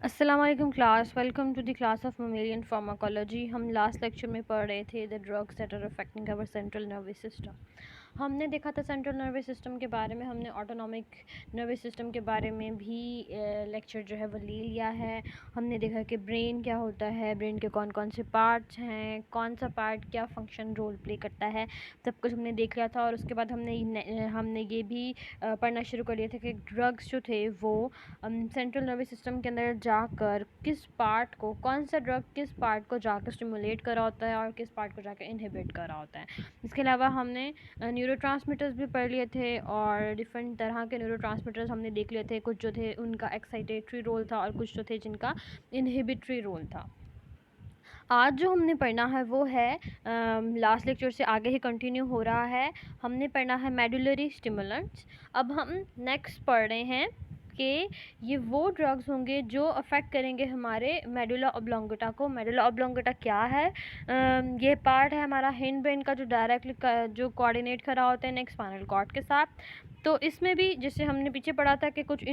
अस्सलाम वालेकुम class, welcome to the class of mammalian pharmacology. हम लास्ट लेक्चर में पढ़ रहे थे the drugs that are affecting our central nervous system. हमने देखा था सेंट्रल नर्वस सिस्टम के बारे में, हमने ऑटोनॉमिक नर्वस सिस्टम के बारे में भी लेक्चर जो है वो ले लिया है। हमने देखा कि ब्रेन क्या होता है, ब्रेन के कौन कौन से पार्ट्स हैं, कौन सा पार्ट क्या फंक्शन रोल प्ले करता है, सब कुछ हमने देख लिया था। और उसके बाद हमने ये भी पढ़ना शुरू कर लिया था कि ड्रग्स जो थे वो सेंट्रल नर्वस सिस्टम के अंदर जाकर किस पार्ट को, कौन सा ड्रग किस पार्ट को जाकर स्टिमुलेट कर रहा होता है और किस पार्ट को जाकर इनहिबिट कर रहा होता है। इसके अलावा हमने न्यूरोट्रांसमीटर्स भी पढ़ लिए थे और डिफरेंट तरह के न्यूरोट्रांसमीटर्स हमने देख लिए थे। कुछ जो थे उनका एक्साइटेटरी रोल था और कुछ जो थे जिनका इनहिबिटरी रोल था। आज जो हमने पढ़ना है वो है लास्ट लेक्चर से आगे ही कंटिन्यू हो रहा है। हमने पढ़ना है मेडुलरी स्टिमुलेंट्स। अब हम नेक्स्ट पढ़ रहे हैं कि ये वो ड्रग्स होंगे जो अफेक्ट करेंगे हमारे मेडुला ऑब्लोंगेटा को। मेडुला ऑब्लोंगेटा क्या है? ये पार्ट है हमारा हिंड ब्रेन का जो डायरेक्टली जो कोऑर्डिनेट कर रहा होता है नेक्स्ट स्पाइनल कॉर्ड के साथ। तो इसमें भी जैसे हमने पीछे पढ़ा था कि कुछ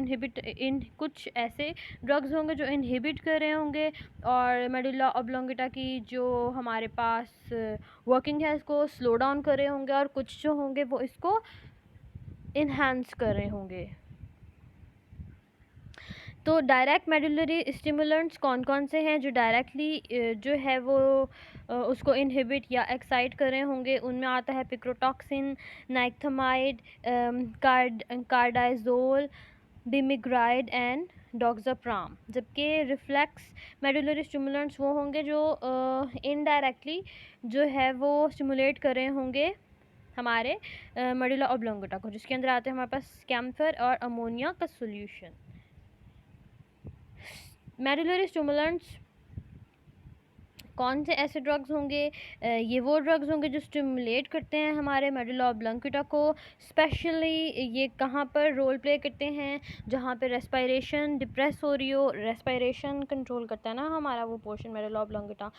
ऐसे ड्रग्स होंगे जो इनहिबिट कर रहे होंगे और मेडुला ऑब्लोंगेटा की जो हमारे पास वर्किंग है इसको स्लो डाउन कर रहे होंगे, और कुछ जो होंगे वो इसको इन्हांस कर रहे होंगे। तो डायरेक्ट मेडुलरी स्टिमुलेंट्स कौन कौन से हैं जो डायरेक्टली जो है वो उसको इनहिबिट या एक्साइट कर रहे होंगे? उनमें आता है पिक्रोटॉक्सिन, नाइक्थामाइड, कार्डाइजोल, बिमिग्राइड एंड डॉक्साप्राम। जबकि रिफ्लेक्स मेडुलरी स्टिमुलेंट्स वो होंगे जो इनडायरेक्टली जो है वो स्टिमुलेट कर रहे होंगे हमारे मेडुला ऑब्लोंगेटा को, जिसके अंदर आते हैं हमारे पास कैम्फर और अमोनिया का सॉल्यूशन। मेडुलरी स्टिमुलेंट्स कौन से ऐसे ड्रग्स होंगे? ये वो ड्रग्स होंगे जो स्टिमुलेट करते हैं हमारे मेडुला ऑब्लोंगेटा को। स्पेशली ये कहाँ पर रोल प्ले करते हैं? जहाँ पे रेस्पिरेशन डिप्रेस हो रही हो, रेस्पिरेशन कंट्रोल करता है ना हमारा वो पोर्शन मेडुला ऑब्लोंगेटा,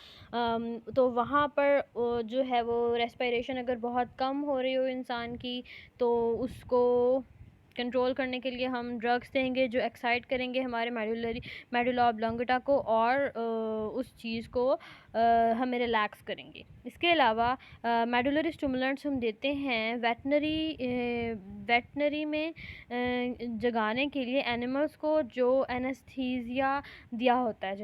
तो वहाँ पर जो है वो रेस्पिरेशन अगर बहुत कम हो रही हो इंसान की, तो उसको कंट्रोल करने के लिए हम ड्रग्स देंगे जो एक्साइट करेंगे हमारे मेडुला ऑब्लोंगेटा को और उस चीज़ को हमें रिलैक्स करेंगे। इसके अलावा मेडुलरी स्टिमुलेंट्स हम देते हैं वेटनरी में जगाने के लिए एनिमल्स को जो एनेस्थीसिया दिया होता है।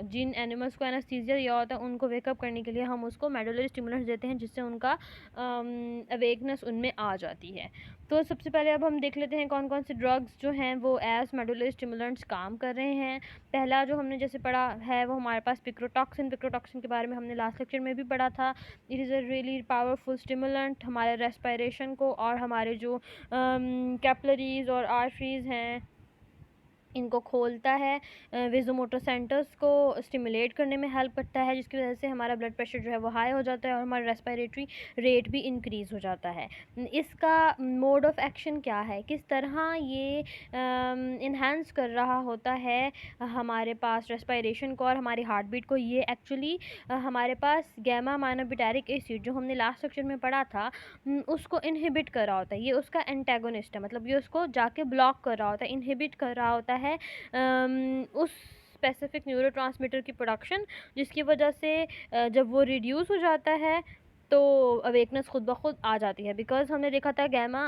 जिन एनिमल्स को एनेस्थीसिया दिया होता है उनको वेकअप करने के लिए हम उसको मेडुलरी स्टिमुलेंट्स देते हैं, जिससे उनका अवेकनेस उनमें आ जाती है। तो सबसे पहले अब हम देख लेते हैं कौन कौन से ड्रग्स जो हैं वो एज मेडुलरी स्टिमुलेंट्स काम कर रहे हैं। पहला जो हमने जैसे पढ़ा है वो हमारे पास पिक्रोटॉक्सिन के बारे में हमने लास्ट लेक्चर में भी पढ़ा था। It is a really powerful stimulant हमारे रेस्पिरेशन को और हमारे जो कैपिलरीज और आर्टरीज हैं इनको खोलता है, वेज़ोमोटर सेंटर्स को स्टिमुलेट करने में हेल्प करता है, जिसकी वजह से हमारा ब्लड प्रेशर जो है वो हाई हो जाता है और हमारा रेस्पिरेटरी रेट भी इंक्रीज़ हो जाता है। इसका मोड ऑफ एक्शन क्या है, किस तरह ये इन्हांस कर रहा होता है हमारे पास रेस्पिरेशन को और हमारी हार्ट बीट को? ये एक्चुअली हमारे पास गैमा माइनोबिटारिक एसिड जो हमने लास्ट सेक्शन में पढ़ा था उसको इनहिबिट कर रहा होता है। ये उसका एंटागोनिस्ट है, मतलब ये उसको जाके ब्लॉक कर रहा होता है, इनहिबिट कर रहा होता है उस स्पेसिफिक न्यूरोट्रांसमीटर की प्रोडक्शन, जिसकी वजह से जब वो रिड्यूस हो जाता है तो अवेकनेस खुद ब खुद आ जाती है। बिकॉज हमने देखा था गैमा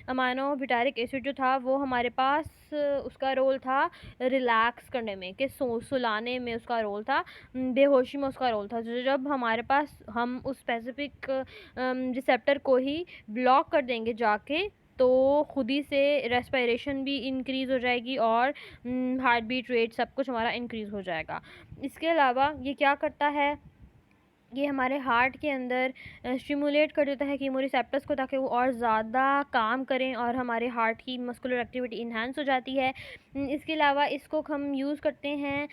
अमाइनो ब्यूटारिक एसिड जो था वो हमारे पास उसका रोल था रिलैक्स करने में, कि सुलाने में उसका रोल था, बेहोशी में उसका रोल था। तो जब हमारे पास हम उस स्पेसिफिक रिसेप्टर को ही ब्लॉक कर देंगे जाके, तो खुद ही से रेस्पिरेशन भी इंक्रीज़ हो जाएगी और हार्ट बीट रेट सब कुछ हमारा इंक्रीज़ हो जाएगा। इसके अलावा ये क्या करता है, ये हमारे हार्ट के अंदर स्टिमुलेट कर देता है कीमोरिसेप्टर्स को, ताकि वो और ज़्यादा काम करें और हमारे हार्ट की मस्कुलर एक्टिविटी इन्हांस हो जाती है। इसके अलावा इसको हम यूज़ करते हैं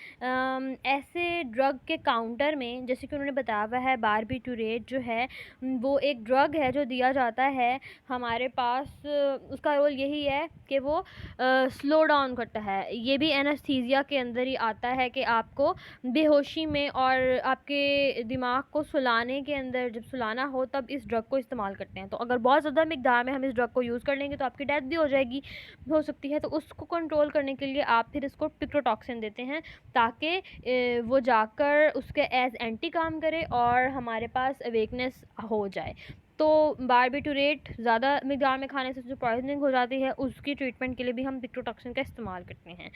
ऐसे ड्रग के काउंटर में, जैसे कि उन्होंने बताया हुआ है बारबिटूरेट जो है वो एक ड्रग है जो दिया जाता है हमारे पास। उसका रोल यही है कि वो स्लो डाउन करता है। ये भी एनेस्थीसिया के अंदर ही आता है कि आपको बेहोशी में और आपके दिमाग को सुलाने के अंदर, जब सुलाना हो तब इस ड्रग को इस्तेमाल करते हैं। तो अगर बहुत ज़्यादा मिकदार में हम इस ड्रग को यूज़ कर लेंगे तो आपकी डेथ भी हो जाएगी, हो सकती है। तो उसको कंट्रोल करने के लिए आप फिर इसको पिक्रोटॉक्सिन देते हैं ताकि वो जाकर उसके एज एंटी काम करे और हमारे पास अवेकनेस हो जाए। तो बारबिटूरेट ज़्यादा मिकदार में खाने से जो पॉइजनिंग हो जाती है उसकी ट्रीटमेंट के लिए भी हम पिक्रोटॉक्सिन का इस्तेमाल करते हैं।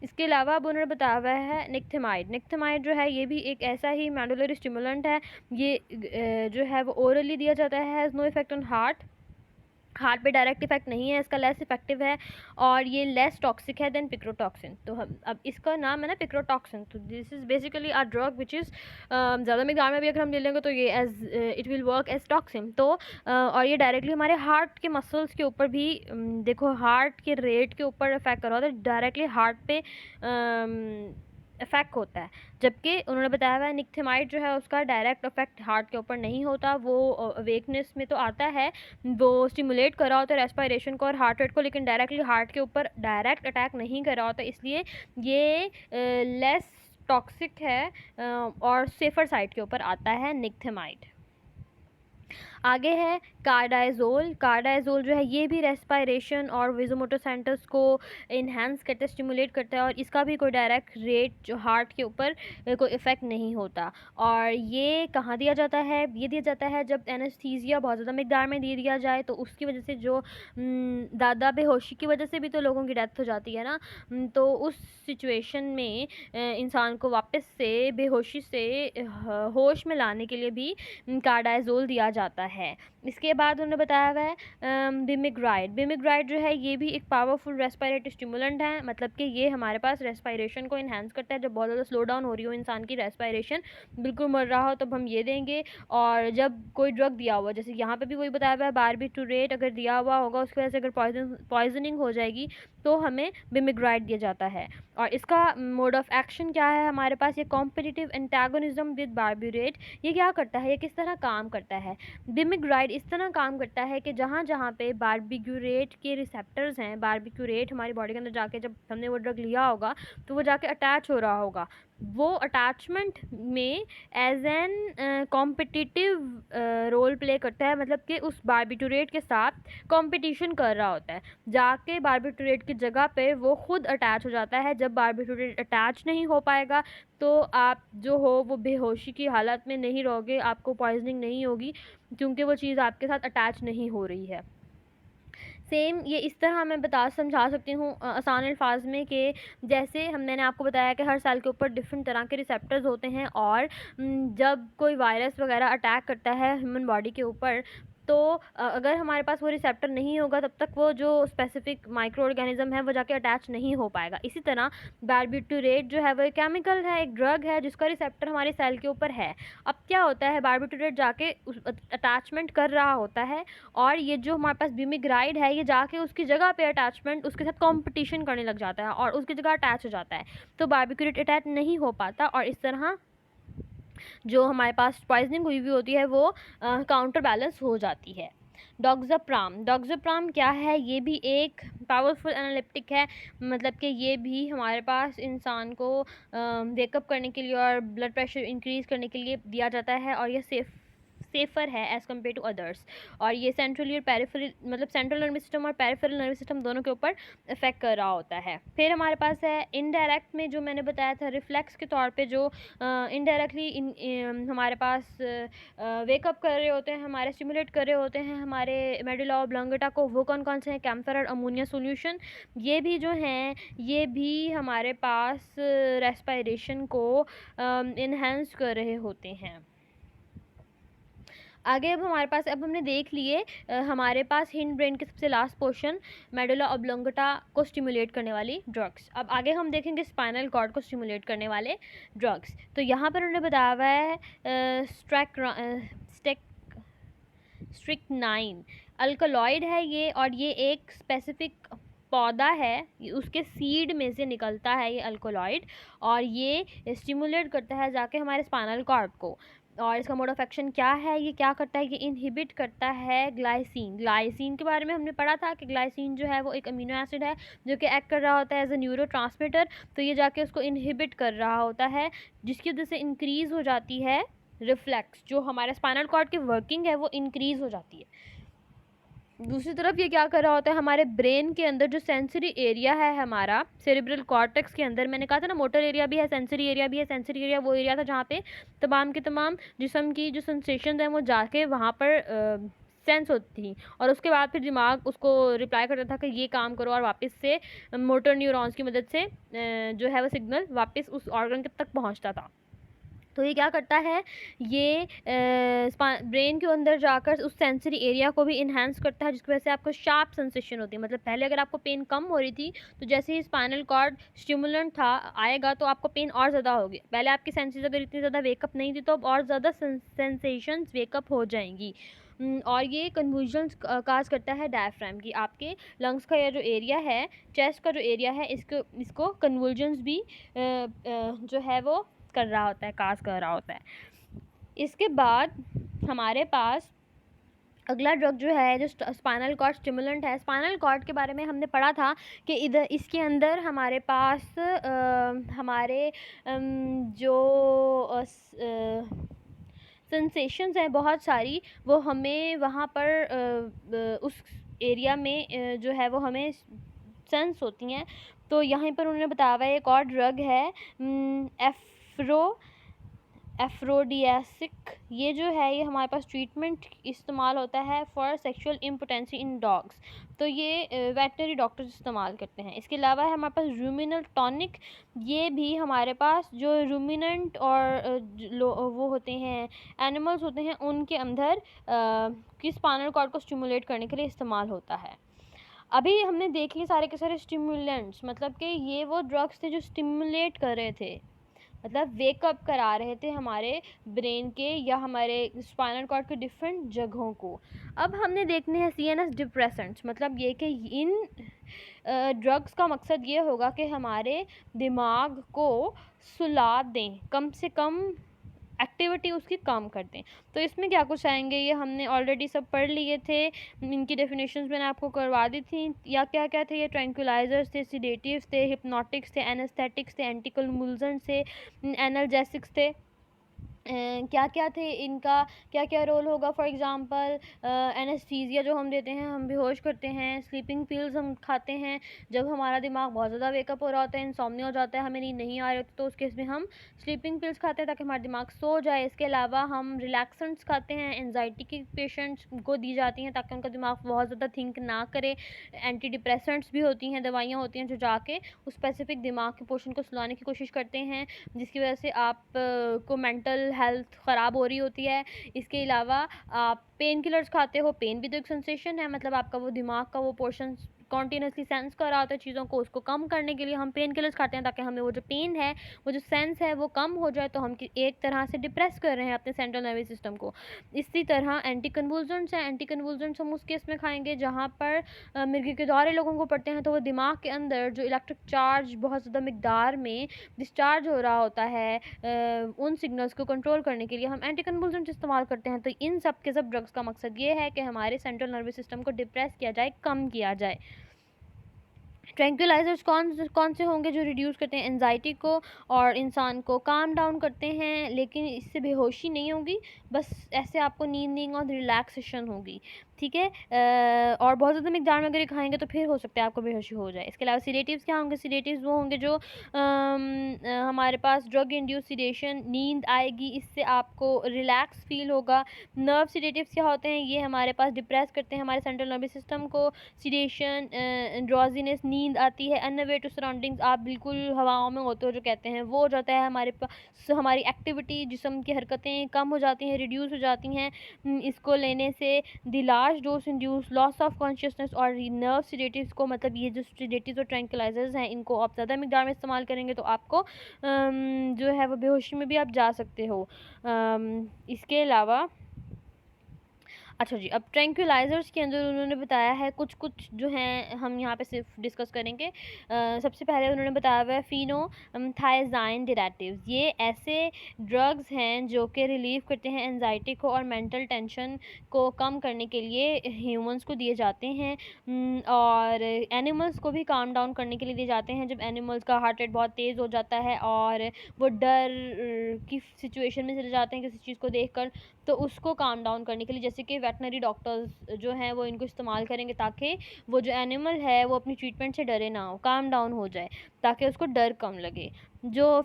इसके अलावा अब उन्होंने बताया हुआ है निक्थेमाइड। निक्थेमाइड जो है ये भी एक ऐसा ही मेडुलरी स्टिमुलेंट है। ये जो है वो ओरली दिया जाता है, has no effect on heart पे डायरेक्ट इफेक्ट नहीं है, इसका लेस इफेक्टिव है और ये लेस टॉक्सिक है देन पिक्रोटॉक्सिन। तो हम अब इसका नाम है ना पिक्रोटॉक्सिन। तो this is basically a drug which is ज़्यादा मिकदार में भी अगर हम ले लेंगे तो ये as it will work as toxin. तो और ये डायरेक्टली हमारे हार्ट के मसल्स के ऊपर भी देखो हार्ट के रेट के ऊपर इफेक्ट कर रहा होता है, डायरेक्टली हार्ट पे इफेक्ट होता है। जबकि उन्होंने बताया हुआ है निक्थेमाइड जो है उसका डायरेक्ट इफेक्ट हार्ट के ऊपर नहीं होता, वो अवेकनेस में तो आता है, वो स्टिमुलेट कर रहा होता है रेस्पिरेशन को और हार्ट रेट को, लेकिन डायरेक्टली हार्ट के ऊपर डायरेक्ट अटैक नहीं कर रहा होता, इसलिए ये लेस टॉक्सिक है और सेफ़र साइड के ऊपर आता है निक्थेमाइड। आगे है कार्डाइजोल। कार्डाइजोल जो है ये भी रेस्पिरेशन और विज़ोमोटर सेंटर्स को इन्हेंस करता है, स्टिमुलेट करता है और इसका भी कोई डायरेक्ट रेट जो हार्ट के ऊपर कोई इफ़ेक्ट नहीं होता। और ये कहाँ दिया जाता है? ये दिया जाता है जब एनेस्थीसिया बहुत ज़्यादा मिकदार में दे दिया जाए, तो उसकी वजह से जो ज़्यादा बेहोशी की वजह से भी तो लोगों की डेथ हो जाती है ना। तो उस सिचुएशन में इंसान को वापस से बेहोशी से होश में लाने के लिए भी कार्डाइजोल दिया जाता है। इसके बाद उन्होंने बताया हुआ है बिमिग्राइड। बिमिग्राइड जो है ये भी एक पावरफुल रेस्पिरेटरी स्टिमुलेंट है, मतलब कि ये हमारे पास रेस्पिरेशन को इन्हेंस करता है। जब बहुत ज़्यादा स्लो डाउन हो रही हो इंसान की रेस्पिरेशन, बिल्कुल मर रहा हो, तब हम ये देंगे। और जब कोई ड्रग दिया हुआ, जैसे यहाँ पे भी वही बताया हुआ है बारबिटूरेट अगर दिया हुआ होगा उसकी वजह से अगर पॉइजनिंग हो जाएगी तो हमें बिमिग्राइड दिया जाता है। और इसका मोड ऑफ एक्शन क्या है हमारे पास? ये कॉम्पिटिटिव एंटागोनिज्म विद बारबिटूरेट। ये क्या करता है, ये किस तरह काम करता है? बिमिग्राइड इस तरह काम करता है कि जहाँ जहाँ पे बारबिक्यूरेट के रिसेप्टर्स हैं, बारबिक्यूरेट हमारी बॉडी के अंदर जाके जब हमने वो ड्रग लिया होगा तो वो जाके अटैच हो रहा होगा, वो अटैचमेंट में as an competitive role play करता है, मतलब कि उस बारबिटूरेट के साथ कंपटीशन कर रहा होता है। जाके बारबिटूरेट की जगह पे वो खुद अटैच हो जाता है। जब बारबिटूरेट अटैच नहीं हो पाएगा तो आप जो हो वो बेहोशी की हालत में नहीं रहोगे, आपको पॉइजनिंग नहीं होगी, क्योंकि वो चीज़ आपके साथ अटैच नहीं हो रही है। सेम ये इस तरह मैं समझा सकती हूँ आसान अल्फाज में कि जैसे मैंने आपको बताया कि हर सेल के ऊपर डिफरेंट तरह के रिसेप्टर्स होते हैं और जब कोई वायरस वगैरह अटैक करता है ह्यूमन बॉडी के ऊपर, तो अगर हमारे पास वो रिसेप्टर नहीं होगा तब तक वो जो स्पेसिफिक माइक्रो ऑर्गेनिज्म है वो जाके अटैच नहीं हो पाएगा। इसी तरह बारबिटूरेट जो है वो एक केमिकल है, एक ड्रग है जिसका रिसेप्टर हमारे सेल के ऊपर है। अब क्या होता है, बारबिटूरेट जाके उस अटैचमेंट कर रहा होता है और ये जो हमारे पास बिमिग्राइड है ये जाके उसकी जगह पे अटैचमेंट उसके साथ कंपटीशन करने लग जाता है और उसकी जगह अटैच हो जाता है, तो बारबिटूरेट अटैच नहीं हो पाता और इस तरह जो हमारे पास पॉइजनिंग हुई हुई होती है वो काउंटर बैलेंस हो जाती है। डॉक्साप्राम क्या है? ये भी एक पावरफुल एनालिप्टिक है, मतलब कि ये भी हमारे पास इंसान को वेकअप करने के लिए और ब्लड प्रेशर इंक्रीज़ करने के लिए दिया जाता है और ये सेफ़र है एज़ कम्पेयर टू अदर्स। और ये सेंट्रल और पेरिफेरल, मतलब सेंट्रल नर्वस सिस्टम और पेरिफेरल नर्वस सिस्टम दोनों के ऊपर इफेक्ट कर रहा होता है। फिर हमारे पास है इनडायरेक्ट में, जो मैंने बताया था रिफ्लेक्स के तौर पे जो इनडायरेक्टली हमारे पास वेकअप कर रहे होते हैं, हमारे स्टिमुलेट कर रहे होते हैं हमारे मेडुला ऑब्लांगेटा को। वो कौन कौन से हैं? कैम्फर और अमोनिया सॉल्यूशन, ये भी जो हैं ये भी हमारे पास रेस्पिरेशन को इन्हेंस कर रहे होते हैं। आगे अब हमारे पास, अब हमने देख लिए हमारे पास हिंड ब्रेन के सबसे लास्ट पोर्शन मेडुला ऑब्लांगेटा को स्टिमुलेट करने वाली ड्रग्स। अब आगे हम देखेंगे स्पाइनल कॉर्ड को स्टिमुलेट करने वाले ड्रग्स। तो यहाँ पर उन्होंने बताया हुआ है स्ट्रिक्नाइन अल्कलॉइड है ये, और ये एक स्पेसिफिक पौधा है, उसके सीड में से निकलता है ये अल्कलॉइड और ये स्टिमुलेट करता है जाके हमारे स्पाइनल कॉर्ड को। और इसका मोड ऑफ एक्शन क्या है? ये क्या करता है? ये इनहिबिट करता है ग्लाइसिन के बारे में हमने पढ़ा था कि ग्लाइसिन जो है वो एक अमीनो एसिड है जो कि एक्ट कर रहा होता है एज अ न्यूरोट्रांसमीटर। तो ये जाके उसको इनहिबिट कर रहा होता है जिसकी वजह से इंक्रीज़ हो जाती है रिफ्लेक्स, जो हमारे स्पाइनल कॉर्ड की वर्किंग है वो इंक्रीज़ हो जाती है। दूसरी तरफ ये क्या कर रहा होता है, हमारे ब्रेन के अंदर जो सेंसरी एरिया है हमारा सेरेब्रल कॉर्टेक्स के अंदर, मैंने कहा था ना मोटर एरिया भी है, सेंसरी एरिया भी है। सेंसरी एरिया वो एरिया था जहाँ पे तमाम के तमाम जिस्म की जो सेंसेशन है वो जाके वहाँ पर सेंस होती थी, और उसके बाद फिर दिमाग उसको रिप्लाई करता था कि ये काम करो, और वापस से मोटर न्यूरॉन्स की मदद से जो है वो सिग्नल वापस उस ऑर्गन तक पहुँचता था। तो ये क्या करता है, ये ब्रेन के अंदर जाकर उस सेंसरी एरिया को भी इन्हांस करता है, जिसकी वजह से आपको शार्प सेंसेशन होती है। मतलब पहले अगर आपको पेन कम हो रही थी, तो जैसे ही स्पाइनल कॉर्ड स्टिमुलेंट था आएगा तो आपको पेन और ज़्यादा होगी। पहले आपकी सेंसेस अगर इतनी ज़्यादा वेकअप नहीं थी, तो अब और ज़्यादा सेंसेशंस वेकअप हो जाएंगी। और ये कन्वुल्जन्स काज करता है डायफ्राम की। आपके लंग्स का ये जो एरिया है, चेस्ट का जो एरिया है, इसको कन्वुल्जन्स भी जो है वो कर रहा होता है, काज कर रहा होता है। इसके बाद हमारे पास अगला ड्रग जो है, जो स्पाइनल कॉर्ड स्टिमुलेंट है। स्पाइनल कॉर्ड के बारे में हमने पढ़ा था कि इधर इसके अंदर हमारे पास हमारे जो सेंसेशंस हैं बहुत सारी, वो हमें वहाँ पर उस एरिया में जो है वो हमें सेंस होती हैं। तो यहाँ पर उन्होंने बताया हुआ है एक और ड्रग है एफ्रोडियासिक। ये जो है ये हमारे पास ट्रीटमेंट इस्तेमाल होता है for sexual impotency in dogs. तो ये वेटनरी डॉक्टर्स इस्तेमाल करते हैं। इसके अलावा है हमारे पास रूमिनल टॉनिक। ये भी हमारे पास जो रूमिनेंट और वो होते हैं एनिमल्स होते हैं, उनके अंदर की स्पाइनल कॉर्ड को स्टिमुलेट करने के लिए इस्तेमाल होता है। अभी हमने देख लिए सारे के सारे स्टिमुलेंट्स, मतलब कि ये वो ड्रग्स थे जो स्टिमुलेट कर रहे थे, मतलब वेकअप करा रहे थे हमारे ब्रेन के या हमारे स्पाइनल कॉर्ड के डिफरेंट जगहों को। अब हमने देखने हैं सीएनएस डिप्रेसेंट्स। मतलब ये कि इन ड्रग्स का मकसद ये होगा कि हमारे दिमाग को सुला दें, कम से कम एक्टिविटी उसकी कम कर दें। तो इसमें क्या कुछ आएंगे, ये हमने ऑलरेडी सब पढ़ लिए थे, इनकी डेफिनेशंस मैंने आपको करवा दी थी। या क्या क्या थे, ये ट्रैंक्विलाइजर्स थे, सिडेटिव्स थे, हिप्नोटिक्स थे, एनेस्थेटिक्स थे, एंटीकन्वुल्सेंट्स थे, एनाल्जेसिक्स थे। क्या क्या थे, इनका क्या क्या रोल होगा। फॉर एग्ज़ाम्पल एनेस्थीसिया जो हम देते हैं, हम बेहोश करते हैं। स्लीपिंग पिल्स हम खाते हैं जब हमारा दिमाग बहुत ज़्यादा वेकअप हो रहा होता है, इंसोम्निया हो जाता है, हमें नींद नहीं आ रही होती, तो उस केस में हम स्लीपिंग पिल्स खाते हैं ताकि हमारा दिमाग सो जाए। इसके अलावा हम रिलैक्सेंट्स खाते हैं, एनजाइटी के पेशेंट्स को दी जाती हैं ताकि उनका दिमाग बहुत ज़्यादा थिंक ना करे। एंटी डिप्रेसेंट्स भी होती हैं, दवाइयाँ होती हैं जो जाके उस स्पेसिफिक दिमाग के पोर्शन को सुलाने की कोशिश करते हैं, जिसकी वजह से आप को मेंटल हेल्थ ख़राब हो रही होती है। इसके अलावा आप पेन किलर्स खाते हो, पेन भी तो एक सेंसेशन है, मतलब आपका वो दिमाग का वो पोर्शन कॉन्टीन्यूसली सेंस कर रहा होता है चीज़ों को, उसको कम करने के लिए हम पेन किलर्स खाते हैं ताकि हमें वो जो पेन है, वो जो सेंस है वो कम हो जाए। तो हम एक तरह से डिप्रेस कर रहे हैं अपने सेंट्रल नर्वस सिस्टम को। इसी तरह एंटी कन्वुल्सेंट्स हैं। एंटी कन्वुल्सेंट्स हम उस केस में खाएंगे जहाँ पर मिर्गी के दौरे लोगों को पड़ते हैं, तो वो दिमाग के अंदर जो इलेक्ट्रिक चार्ज बहुत ज़्यादा मिकदार में डिस्चार्ज हो रहा होता है, उन सिग्नल्स को कंट्रोल करने के लिए हम एंटी कन्वुल्सेंट्स इस्तेमाल करते हैं। तो इन सब के सब ड्रग्स का मकसद ये है कि हमारे सेंट्रल नर्वस सिस्टम को डिप्रेस किया जाए, कम किया जाए। ट्रैंक्विलाइजर्स कौन से होंगे, जो रिड्यूस करते हैं एंजाइटी को और इंसान को काम डाउन करते हैं, लेकिन इससे बेहोशी नहीं होगी, बस ऐसे आपको नींद नहीं और रिलैक्सेशन होगी। ठीक है, और बहुत ज़्यादा मिकदार में अगर ये खाएंगे तो फिर हो सकता है आपको बेहोशी हो जाए। इसके अलावा सीडेटिव्स क्या होंगे, सीडेटिव्स वो होंगे जो हमारे पास ड्रग इंड्यूस सीडेशन, नींद आएगी, इससे आपको रिलैक्स फील होगा। नर्व सीडेटिव्स क्या होते हैं, ये हमारे पास डिप्रेस करते हैं हमारे सेंट्रल नर्वस सिस्टम को, सीडेशन, ड्रॉजीनेस, नींद आती है, अनअवेयर टू सराउंडिंग्स, आप बिल्कुल हवाओं में होते हो जो कहते हैं, वो हो जाता है हमारे पास। हमारी एक्टिविटी, जिस्म की हरकतें कम हो जाती हैं, रिड्यूस हो जाती हैं। इसको लेने से the large dose induce loss of consciousness और नर्व सीडेटिव्स को, मतलब ये जो सीडेटिव्स और ट्रैंक्विलाइजर्स हैं, इनको आप ज़्यादा मिकदार में इस्तेमाल करेंगे तो आपको जो है वो बेहोशी में भी आप जा सकते हो। इसके अलावा अच्छा जी, अब ट्रैंक्विलाइज़र्स के अंदर उन्होंने बताया है कुछ जो हैं हम यहाँ पे सिर्फ डिस्कस करेंगे। सबसे पहले उन्होंने बताया हुआ है फ़ीनोथाइज़ाइन डेरिवेटिव्स। ये ऐसे ड्रग्स हैं जो कि रिलीव करते हैं एंजाइटी को और मेंटल टेंशन को कम करने के लिए ह्यूमंस को दिए जाते हैं, और एनिमल्स को भी काम डाउन करने के लिए दिए जाते हैं। जब एनिमल्स का हार्ट रेट बहुत तेज़ हो जाता है और वो डर की सिचुएशन में चले जाते हैं किसी चीज़ को देखकर, तो उसको काम डाउन करने के लिए जैसे कि वेटनरी डॉक्टर्स जो हैं वो इनको इस्तेमाल करेंगे ताकि वो जो एनिमल है वो अपनी ट्रीटमेंट से डरे ना हो, काम डाउन हो जाए, ताकि उसको डर कम लगे। जो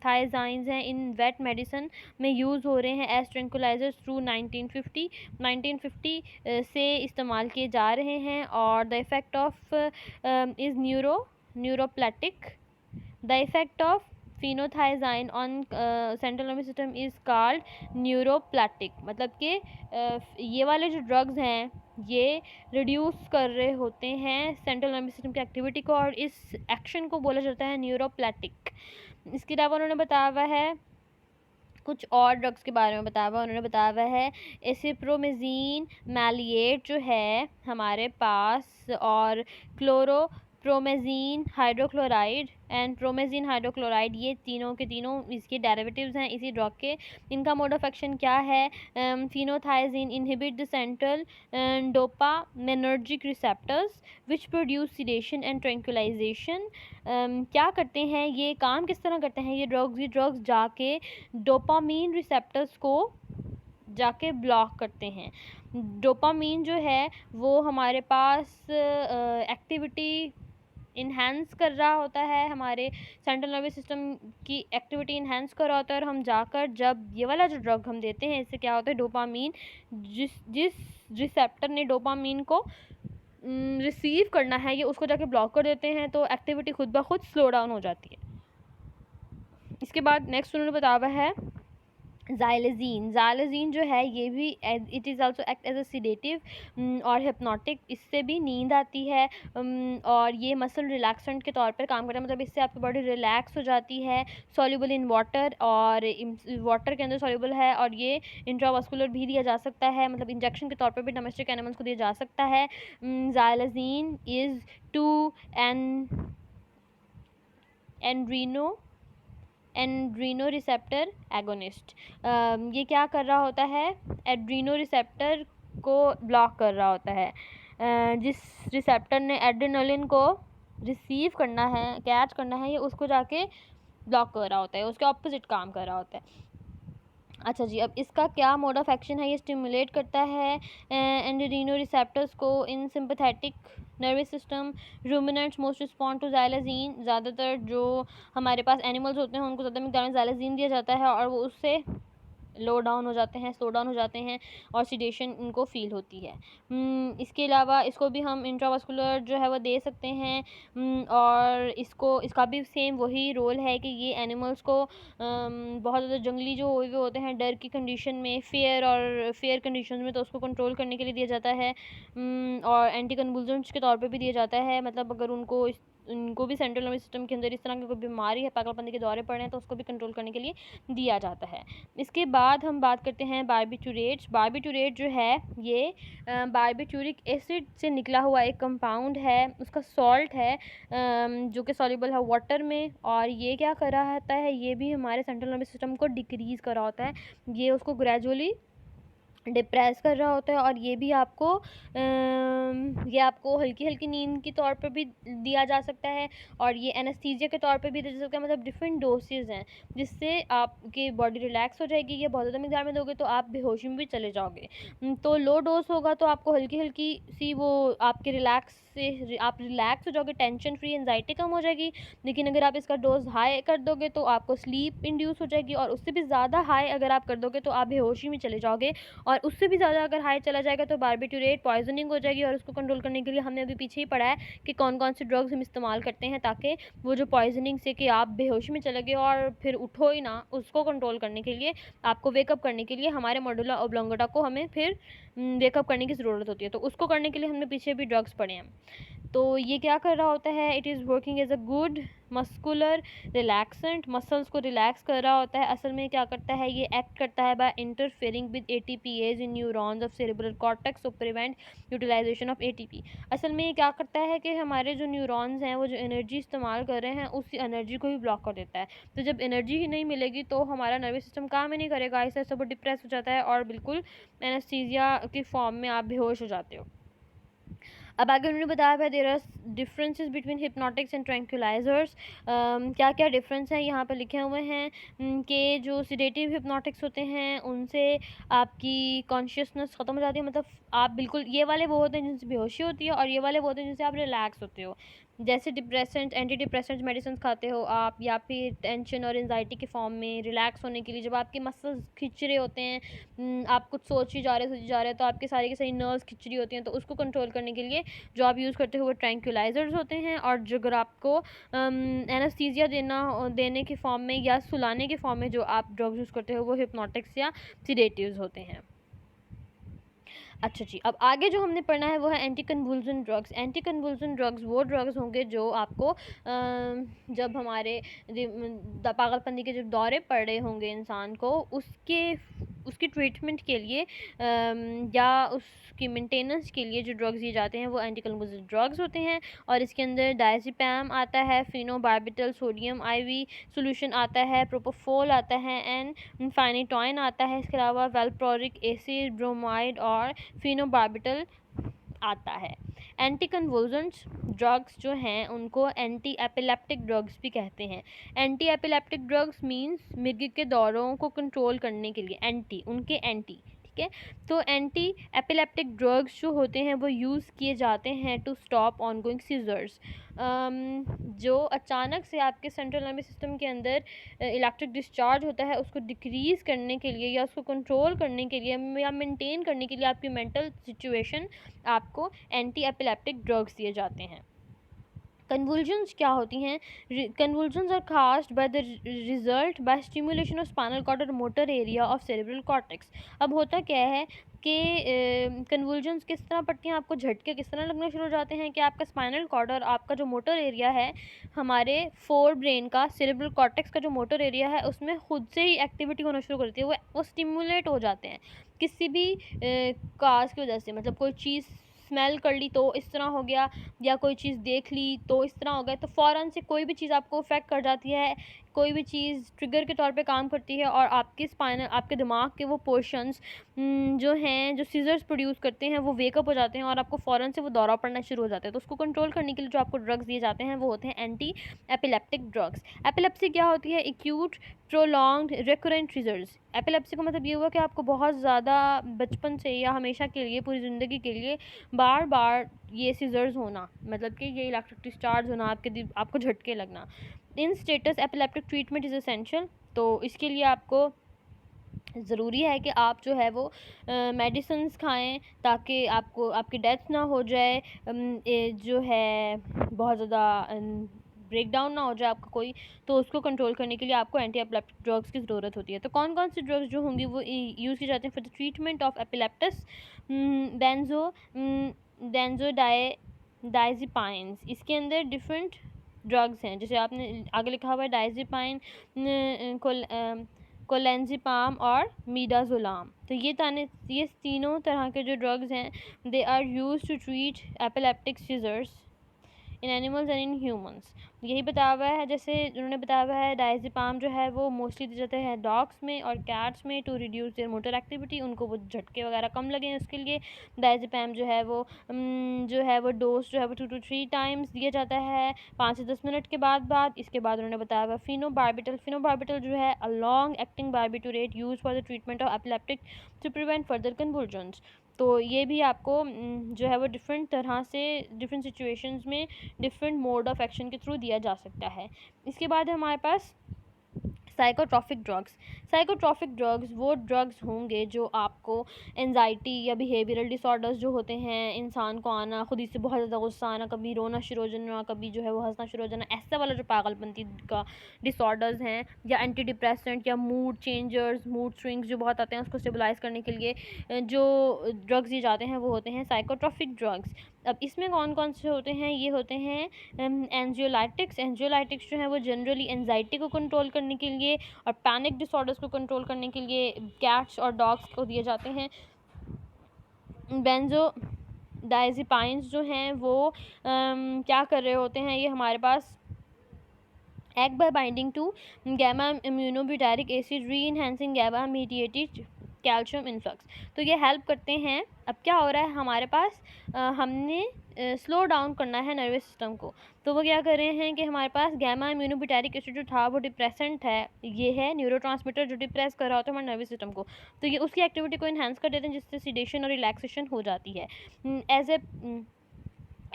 थाइज़ाइंस हैं इन वेट मेडिसिन में यूज़ हो रहे हैं एज ट्रैंक्विलाइजर्स थ्रू 1950 से इस्तेमाल किए जा रहे हैं। और the effect of is neuroleptic. The effect of phenothiazine on central nervous system is called neuroleptic. मतलब कि ये वाले जो ड्रग्स हैं ये रिड्यूस कर रहे होते हैं सेंट्रल नर्वस सिस्टम की एक्टिविटी को, और इस एक्शन को बोला जाता है न्यूरोप्लेटिक। इसके अलावा उन्होंने बताया हुआ है कुछ और ड्रग्स के बारे में बताया हुआ। उन्होंने बताया हुआ है एसिप्रोमेज़िन मैलिएट जो है हमारे पास, और क्लोरोप्रोमेज़िन हाइड्रोक्लोराइड एंड प्रोमेज़िन हाइड्रोक्लोराइड, ये तीनों के तीनों इसके डेरिवेटिव्स हैं इसी ड्रग के। इनका मोड ऑफ एक्शन क्या है? Phenothiazine inhibit the central dopaminergic receptors which produce sedation and tranquillisation. क्या करते हैं ये, काम किस तरह करते हैं ये ड्रग्स जाके डोपामीन रिसेप्टर्स को जाके ब्लॉक करते हैं। डोपामीन जो है वो हमारे पास एक्टिविटी इन्हेंस कर रहा होता है, हमारे सेंट्रल नर्वस सिस्टम की एक्टिविटी इन्हेंस कर रहा होता है, और हम जाकर जब ये वाला जो ड्रग हम देते हैं इससे क्या होता है, डोपामीन जिस रिसेप्टर ने डोपामीन को रिसीव करना है ये उसको जाके ब्लॉक कर देते हैं, तो एक्टिविटी खुद ब खुद स्लो डाउन हो जाती है। इसके बाद नेक्स्ट उन्होंने बताया हुआ है ज़ाइलेज़ीन जो है ये भी it is also act as a sedative और हिप्नोटिक। इससे भी नींद आती है, और ये मसल रिलैक्सेंट के तौर पर काम करता है। मतलब इससे आपकी बॉडी रिलैक्स हो जाती है। सॉल्युबल इन वाटर, और वाटर के अंदर सॉल्युबल है, और ये इंट्रावास्कुलर भी दिया जा सकता है, मतलब इंजेक्शन के तौर पर भी डोमेस्टिक एनिमल्स को दिया जा सकता है। Xylazine is two adreno receptor agonist. ये क्या कर रहा होता है, एड्रीनो रिसेप्टर को ब्लॉक कर रहा होता है। जिस रिसेप्टर ने एड्रेनलिन को रिसीव करना है, कैच करना है, ये उसको जाके ब्लॉक कर रहा होता है, उसके ऑपोजिट काम कर रहा होता है। अच्छा जी, अब इसका क्या मोड ऑफ एक्शन है, ये स्टिमुलेट करता है एंड्रीनो रिसेप्टर्स को in sympathetic nervous system. Ruminants most respond to xylazine. ज़्यादातर जो हमारे पास एनिमल्स होते हैं उनको ज़्यादा मिक़दार में ज़ाइलेज़ीन दिया जाता है, और वो उससे स्लो डाउन हो जाते हैं और सिडेशन इनको फ़ील होती है। इसके अलावा इसको भी हम इंट्रावास्कुलर जो है वो दे सकते हैं, और इसका भी सेम वही रोल है कि ये एनिमल्स को बहुत ज़्यादा जंगली जो हुए होते हैं डर की कंडीशन में, फेयर कंडीशन में, तो उसको कंट्रोल करने के लिए दिया जाता है, और एंटी कन्वुल्सेंट्स के तौर पे भी दिया जाता है। मतलब अगर उनको भी सेंट्रल नर्वस सिस्टम के अंदर इस तरह की कोई बीमारी है, पागलपंती के दौरे पड़े हैं, तो उसको भी कंट्रोल करने के लिए दिया जाता है। इसके बाद हम बात करते हैं बारबिटूरेट्स। बारबिटूरेट जो है ये बारबिटूरिक एसिड से निकला हुआ एक कंपाउंड है, उसका सॉल्ट है जो कि सॉल्युबल है वाटर में, और ये क्या कर रहा होता है, ये भी हमारे सेंट्रल नर्वस सिस्टम को डिक्रीज़ कर रहा होता है, ये उसको ग्रेजुअली डिप्रेस कर रहा होता है, और ये आपको हल्की हल्की नींद के तौर पर भी दिया जा सकता है, और ये एनेस्थीसिया के तौर पे भी दिया जा सकता है। मतलब डिफरेंट डोसेज हैं जिससे आपकी बॉडी रिलैक्स हो जाएगी। ये बहुत ज़्यादा मिक़दार में दोगे तो आप बेहोशी में भी चले जाओगे। तो लो डोज होगा तो आपको हल्की हल्की सी वो आपके आप रिलैक्स हो जाओगे, टेंशन फ्री, एंजाइटी कम हो जाएगी। लेकिन अगर आप इसका डोज हाई कर दोगे तो आपको स्लीप इंड्यूस हो जाएगी, और उससे भी ज़्यादा हाई अगर आप कर दोगे तो आप बेहोशी में चले जाओगे, और उससे भी ज़्यादा अगर हाई चला जाएगा तो बारबिटूरेट पॉइजनिंग हो जाएगी। और उसको कंट्रोल करने के लिए हमने अभी पीछे ही पढ़ा है कि कौन कौन से ड्रग्स हम इस्तेमाल करते हैं ताकि वो जो पॉइजनिंग से कि आप बेहोशी में चले गए और फिर उठो ही ना, उसको कंट्रोल करने के लिए, आपको वेकअप करने के लिए हमारे मेडुला ऑब्लोंगेटा को हमें फिर वेकअप करने की ज़रूरत होती है। तो उसको करने के लिए हमने पीछे भी ड्रग्स पढ़े हैं। तो ये क्या कर रहा होता है, it is working as a good muscular relaxant, muscles को रिलैक्स कर रहा होता है। असल में क्या करता है, ये एक्ट करता है by interfering with ATPase in neurons of cerebral cortex to prevent utilisation of ATP. असल में ये क्या करता है कि हमारे जो न्यूरॉन्स हैं वो जो एनर्जी इस्तेमाल कर रहे हैं उसी एनर्जी को ही ब्लॉक कर देता है। तो जब एनर्जी ही नहीं मिलेगी तो हमारा नर्वस सिस्टम काम ही नहीं करेगा, ऐसे ऐसे वो डिप्रेस हो जाता है और बिल्कुल एनेस्थीसिया की फॉर्म में आप बेहोश हो जाते हो। अब आगे उन्होंने बताया है there are differences between hypnotics and tranquillisers. क्या क्या डिफरेंस है यहाँ पर लिखे हुए हैं कि जो सिडेटिव हिप्नोटिक्स होते हैं उनसे आपकी कॉन्शियसनेस ख़त्म हो जाती है, मतलब आप बिल्कुल, ये वाले वो होते हैं जिनसे बेहोशी होती है और ये वाले वो होते हैं जिनसे आप रिलैक्स होते हो। जैसे डिप्रेसेंट, एंटी डिप्रेसेंट मेडिसिन खाते हो आप, या फिर टेंशन और एंजाइटी के फॉर्म में रिलैक्स होने के लिए जब आपके मसल्स खिंच रहे होते हैं, आप कुछ सोच ही जा रहे हो तो आपके सारे के सारी नर्व्स खिंच रही होती हैं, तो उसको कंट्रोल करने के लिए जो आप यूज़ करते हो वो ट्रैंक्विलाइजर्स होते हैं। और जो अगर आपको एनेस्थीसिया देने के फॉर्म में या सुलाने के फॉर्म में जो आप ड्रग्स यूज़ करते हो वो हिप्नोटिक्स या सिडेटिव्स होते हैं। अच्छा जी, अब आगे जो हमने पढ़ना है वो है एंटी कन्वुल्सन ड्रग्स। एंटी कन्वुल्सन ड्रग्स वो ड्रग्स होंगे जो आपको जब हमारे पागलपंती के जब दौरे पड़ रहे होंगे इंसान को, उसकी ट्रीटमेंट के लिए या उसकी मेंटेनेंस के लिए जो ड्रग्स दिए जाते हैं वो एंटी कन्वुल्सन ड्रग्स होते हैं। और इसके अंदर डायज़ेपम आता है, फिनोबार्बिटल सोडियम IV सोल्यूशन आता है, प्रोपोफोल आता है एंड फाइनेटोइन आता है। इसके अलावा वेलप्रोरिक एसिड, ब्रोमाइड और फिनोबार्बिटल आता है। एंटी कन्वुल्सेंट्स ड्रग्स जो हैं उनको एंटी एपिलेप्टिक ड्रग्स भी कहते हैं। एंटी एपिलेप्टिक ड्रग्स मींस मिर्गी के दौरों को कंट्रोल करने के लिए एंटी, ठीक है। तो एंटी एपिलेप्टिक ड्रग्स जो होते हैं वो यूज़ किए जाते हैं टू स्टॉप ऑनगोइंग सीजर्स। जो अचानक से आपके सेंट्रल नर्वस सिस्टम के अंदर इलेक्ट्रिक डिस्चार्ज होता है उसको डिक्रीज़ करने के लिए या उसको कंट्रोल करने के लिए या मेंटेन करने के लिए आपकी मेंटल सिचुएशन, आपको एंटी एपिलेप्टिक ड्रग्स दिए जाते हैं। कन्वुल्जन्स क्या होती हैं? Convulsions are caused by the result by stimulation of spinal cord और motor area of cerebral cortex. अब होता क्या है कि कन्वुल्जन्स किस तरह पड़ती हैं, आपको झटके किस तरह लगने शुरू हो जाते हैं कि आपका स्पाइनल कॉर्ड और आपका जो मोटर एरिया है, हमारे फोर ब्रेन का सेरेब्रल कॉर्टेक्स का जो मोटर एरिया है उसमें खुद से ही एक्टिविटी होना शुरू करती है, वो स्टिमुलेट हो जाते हैं किसी भी काज की वजह से। मतलब कोई चीज़ स्मेल कर ली तो इस तरह हो गया, या कोई चीज़ देख ली तो इस तरह हो गया। तो फ़ौरन से कोई भी चीज़ आपको अफेक्ट कर जाती है, कोई भी चीज़ ट्रिगर के तौर पे काम करती है और आपके दिमाग के वो पोर्शंस जो हैं, जो सीजर्स प्रोड्यूस करते हैं, वो वेकअप हो जाते हैं और आपको फ़ौरन से वो दौरा पड़ना शुरू हो जाता है। तो उसको कंट्रोल करने के लिए जो आपको ड्रग्स दिए जाते हैं वो होते हैं एंटी एपिलेप्टिक ड्रग्स। एपिलेप्सी क्या होती है? Acute prolonged recurrent seizures. Epilepsy का मतलब ये हुआ कि आपको बहुत ज़्यादा बचपन से या हमेशा के लिए, पूरी ज़िंदगी के लिए बार बार ये सीजर्स होना, मतलब कि ये इलेक्ट्रिक डिस्चार्ज होना, आपको झटके लगना। In status epileptic treatment is essential. तो इसके लिए आपको ज़रूरी है कि आप जो है वो मेडिसिन्स खाएं ताकि आपकी डेथ ना हो जाए, जो है बहुत ज़्यादा ब्रेक डाउन ना हो जाए आपका कोई, तो उसको कंट्रोल करने के लिए आपको एंटी एपिलेप्टिक ड्रग्स की ज़रूरत होती है। तो कौन कौन सी ड्रग्स जो होंगी वो यूज़ की जाती हैं फॉर द ट्रीटमेंट ऑफ एपिलेप्टस? डायज़ेपाइंस। इसके अंदर डिफरेंट ड्रग्स हैं, जैसे आपने आगे लिखा हुआ है डायज़ेपाइन, कोलेंज़ेपाम और मीडाज़ोलाम। तो ये तीनों तरह के जो ड्रग्स हैं, they are used to treat epileptic seizures in animals and in humans. यही बताया हुआ है, जैसे उन्होंने बताया हुआ है डायज़ेपाम जो है वो मोस्टली दिए जाते हैं डॉग्स में और कैट्स में to reduce their motor activity, उनको वो झटके वगैरह कम लगे उसके लिए डायज़ेपाम जो है वो डोज जो है वो 2 to 3 टाइम्स दिया जाता है 5 से 10 मिनट के बाद। इसके बाद उन्होंने बताया हुआ फिनोबार्बिटल जो है a long acting barbiturate use for the treatment of epileptic to prevent further convulsions. तो ये भी आपको जो है वो डिफरेंट तरह से डिफरेंट सिचुएशंस में डिफरेंट मोड ऑफ एक्शन के थ्रू दिया जा सकता है। इसके बाद है हमारे पास साइकोट्रॉफिक ड्रग्स वो ड्रग्स होंगे जो आपको एंजाइटी या बिहेवियरल डिसऑर्डर्स जो होते हैं, इंसान को आना, खुद ही से बहुत ज़्यादा गुस्सा आना, कभी रोना शुरू हो जाना, कभी जो है वो हंसना शुरू हो जाना, ऐसा वाला जो पागलपंती का डिसऑर्डर्स हैं, या एंटी डिप्रेसेंट या मूड चेंजर्स, मूड स्विंग्स जो बहुत आते हैं उसको स्टेबलाइज करने के लिए जो ड्रग्स दिए जाते हैं वो होते हैं साइकोट्रॉफिक ड्रग्स। अब इसमें कौन कौन से होते हैं, ये होते हैं एंजियोलाइटिक्स। एंजियोलाइटिक्स जो है वो जनरली एंजाइटी को कंट्रोल करने के लिए और पैनिक डिसऑर्डर्स को कंट्रोल करने के लिए कैट्स और डॉग्स को दिए जाते हैं। बेंजोडाइज़ेपाइंस जो हैं वो क्या कर रहे होते हैं, ये हमारे पास act by binding to gamma immunobutyric acid re-enhancing gamma mediated calcium influx. तो ये हेल्प करते हैं। अब क्या हो रहा है हमारे पास, हमने स्लो डाउन करना है नर्वस सिस्टम को, तो वो क्या कर रहे हैं कि हमारे पास गैमा इम्यूनोब्यूटारिक एसिड जो था वो डिप्रेसेंट है, ये है न्यूरोट्रांसमीटर जो डिप्रेस कर रहा होता है हमारे नर्वस सिस्टम को, तो ये उसकी एक्टिविटी को इन्हांस कर देते हैं जिससे सिडेशन और रिलैक्सेशन हो जाती है।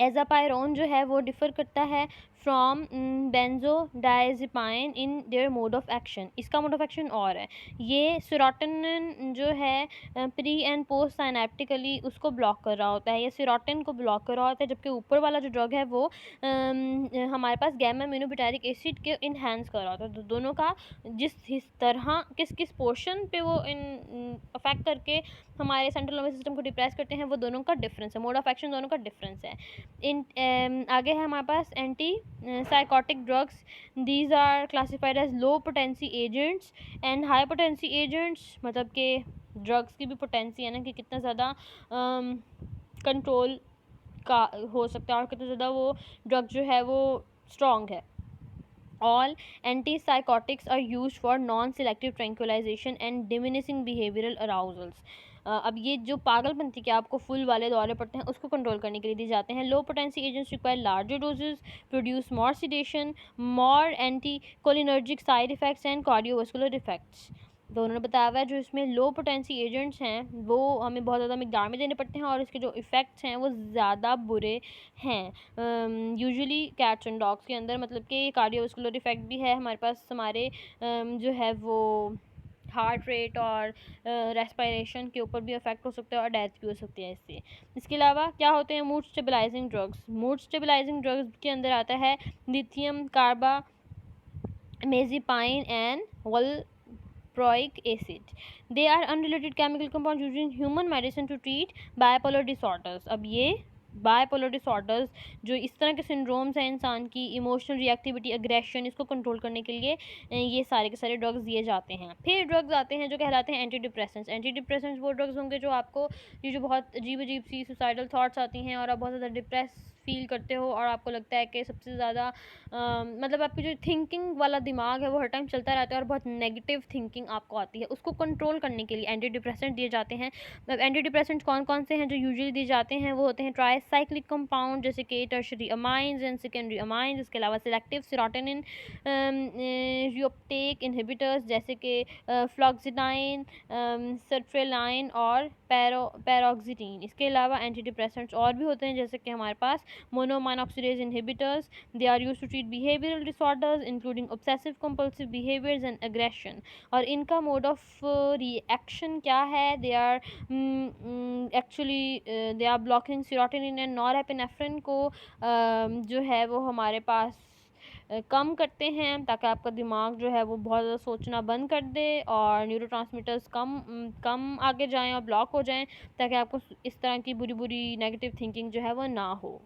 एजापायरोन जो है वो डिफ़र करता है from benzodiazepine in their mode of action. इसका मोड ऑफ एक्शन और है, ये सेरोटोनिन जो है प्री एंड पोस्ट साइनेप्टिकली उसको ब्लॉक कर रहा होता है, ये सेरोटोनिन को ब्लॉक कर रहा होता है, जबकि ऊपर वाला जो ड्रग है वो हमारे पास गैमा इम्यूनोब्यूटारिक एसिड के इन्हांस कर रहा होता है। तो दोनों का जिस तरह किस किस पोर्शन पे वो अफेक्ट करके हमारे सेंट्रल नर्वस सिस्टम को डिप्रेस करते हैं, वो दोनों का डिफरेंस है, मोड ऑफ एक्शन दोनों का डिफरेंस है। आगे है हमारे पास anti psychotic drugs. These are classified as low potency agents and high potency agents, मतलब कि ड्रग्स की भी पोटेंसी है ना कि कितना ज़्यादा कंट्रोल का हो सकता है और कितना ज़्यादा वो ड्रग जो है वो स्ट्रॉन्ग है। All antipsychotics are used for non-selective tranquilization and diminishing behavioral arousals. अब ये जो पागलपंती के आपको फुल वाले दौरे पड़ते हैं उसको कंट्रोल करने के लिए दिए जाते हैं। Low potency agents require larger doses, produce more sedation, more anti cholinergic side effects and cardiovascular effects. तो उन्होंने बताया हुआ है जो इसमें लो पोटेंसी एजेंट्स हैं वो हमें बहुत ज़्यादा मिकदार में देने पड़ते हैं और इसके जो इफ़ेक्ट्स हैं वो ज़्यादा बुरे हैं यूजुअली कैट्स एंड डॉग्स के अंदर, मतलब कि कार्डियोवास्कुलर इफ़ेक्ट भी है हमारे पास, हमारे जो है वो हार्ट रेट और रेस्पिरेशन के ऊपर भी अफेक्ट हो सकता है और डेथ भी हो सकती है इससे। इसके अलावा क्या होते हैं mood stabilising drugs. Mood stabilising drugs के अंदर आता है lithium carbamazepine and valproic acid. They are unrelated chemical compounds used in human medicine to treat bipolar disorders. अब ये बायपोलर डिसऑर्डर्स जो इस तरह के सिंड्रोम्स हैं इंसान की, इमोशनल रिएक्टिविटी, अग्रेशन, इसको कंट्रोल करने के लिए ये सारे के सारे ड्रग्स दिए जाते हैं। फिर ड्रग्स आते हैं जो कहलाते हैं एंटी डिप्रेसेंट्स। एंटी डिप्रेसेंट्स वो ड्रग्स होंगे जो आपको ये जो बहुत अजीब अजीब सी सुसाइडल थाट्स आती हैं और आप बहुत ज़्यादा डिप्रेस फील करते हो और आपको लगता है कि सबसे ज़्यादा मतलब आपकी जो थिंकिंग वाला दिमाग है वो हर टाइम चलता रहता है और बहुत नेगेटिव थिंकिंग आपको आती है, उसको कंट्रोल करने के लिए एंटी डिप्रेसेंट दिए जाते हैं। अब एंटी डिप्रेसेंट कौन कौन से हैं जो यूजुअली दिए जाते हैं, वो होते हैं ट्राइसाइक्लिक कंपाउंड जैसे कि tertiary amines and secondary amines. इसके अलावा सिलेक्टिव सेरोटोनिन रिओप्टेक इनहिबिटर्स जैसे कि फ्लॉक्सिडाइन, सर्ट्रेलाइन और पैरोक्सिटीन। इसके अलावा एंटी डिप्रेसेंट्स और भी होते हैं जैसे कि हमारे पास monoaminoxidase inhibitors. They are used to treat behavioral disorders including obsessive compulsive behaviors and aggression. और इनका mode of reaction क्या है? They are actually they are blocking serotonin and norepinephrine को जो है वो हमारे पास कम करते हैं ताकि आपका दिमाग जो है वो बहुत ज़्यादा सोचना बंद कर दे और न्यूरोट्रांसमीटर्स कम आगे जाएं और ब्लॉक हो जाएं ताकि आपको इस तरह की बुरी बुरी नेगेटिव थिंकिंग जो है वो ना हो।